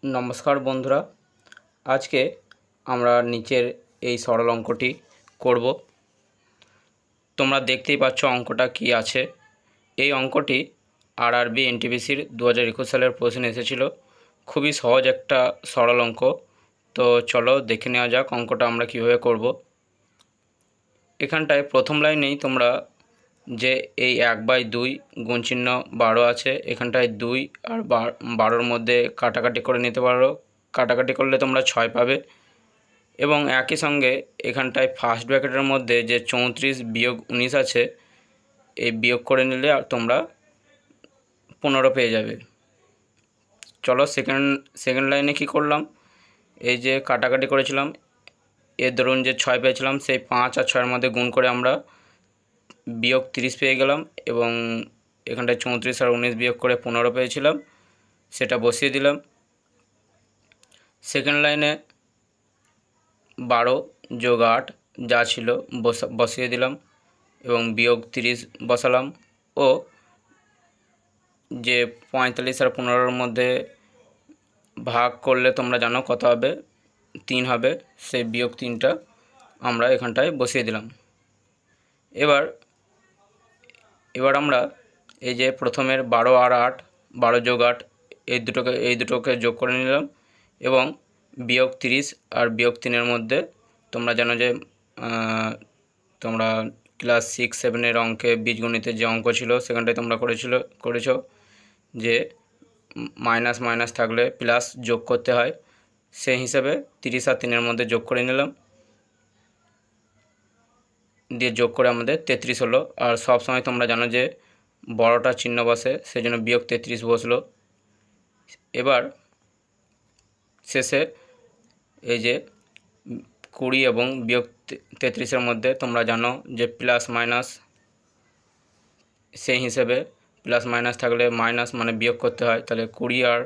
নমস্কার বন্ধুরা, আজকে আমরা নিচের এই সরল অঙ্কটি করব। তোমরা দেখতেই পাচ্ছ অঙ্কটা কি আছে। এই অঙ্কটি আরআরবি এনটিপিসির 2021 সালের প্রশ্ন এসেছিল। খুবই সহজ একটা সরল অঙ্ক। তো চলো দেখে নেওয়া যাক অঙ্কটা আমরা কীভাবে করব। এখানটায় প্রথম লাইনেই তোমরা যে এই 1/2 গুণচিহ্ন 12 আছে, এখানটায় 2 আর 12-র মধ্যে কাটাকাটি করে নিতে পারো। কাটাকাটি করলে তোমরা 6 পাবে। এবং একই সঙ্গে এখানটায় ফার্স্ট ব্র্যাকেটের মধ্যে যে 34 বিয়োগ 19 আছে, এই বিয়োগ করে নিলে আর তোমরা 15 পেয়ে যাবে। চলো সেকেন্ড লাইনে কি করলাম, এই যে কাটাকাটি করেছিলাম, এর ধরুন যে 6 পেয়েছিলাম, সেই 5 আর 6-এর মধ্যে গুণ করে আমরা বিয়োগ 30 পেয়ে গেলাম। এবং এখানটায় 34 আর 19 বিয়োগ করে 15 পেয়েছিলাম, সেটা বসিয়ে দিলাম। সেকেন্ড লাইনে 12 যোগ 8 যা ছিল বসিয়ে দিলাম এবং বিয়োগ 30 বসালাম। ও যে 45 আর 15-র মধ্যে ভাগ করলে তোমরা জানো কত হবে, 3 হবে, সেই বিয়োগ 3টা আমরা এখানটায় বসিয়ে দিলাম। এবার আমরা এই যে প্রথমের 12 আর 8, 12 যোগ 8 এই দুটোকে যোগ করে নিলাম এবং বিয়োগ 30 আর বিয়োগ 3-এর মধ্যে তোমরা জানো যে তোমরা ক্লাস 6-7-এর অঙ্কে বীজগণিতের যে অঙ্ক ছিল সেখানটায় তোমরা করেছো যে মাইনাস মাইনাস থাকলে প্লাস যোগ করতে হয়। সেই হিসাবে 30 আর 3-এর মধ্যে যোগ করে নিলাম, দিয়ে যোগ করে আমাদের 33 হলো। আর সব সময় তোমরা জানো যে বড়টা চিহ্ন বসে, সেই জন্য বিয়োগ 33 বসলো। এবার শেষে এই যে 20 এবং বিয়োগ 33-এর মধ্যে তোমরা জানো যে প্লাস মাইনাস, সেই হিসেবে প্লাস মাইনাস থাকলে মাইনাস মানে বিয়োগ করতে হয়। তাহলে 20 আর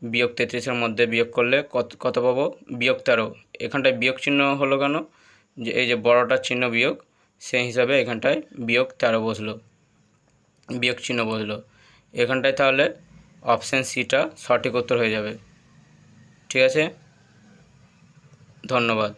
বিয়োগ 33-এর মধ্যে বিয়োগ করলে কত পাবো, বিয়োগ 13। এখানটায় বিয়োগ চিহ্ন হলো কেন, যে এই যে বড়টার চিহ্ন বিয়োগ, সেই হিসাবে এখানটায় বিয়োগ 13 বসলো, বিয়োগ চিহ্ন বসলো এখানটায়। তাহলে অপশান সিটা সঠিক উত্তর হয়ে যাবে। ঠিক আছে, ধন্যবাদ।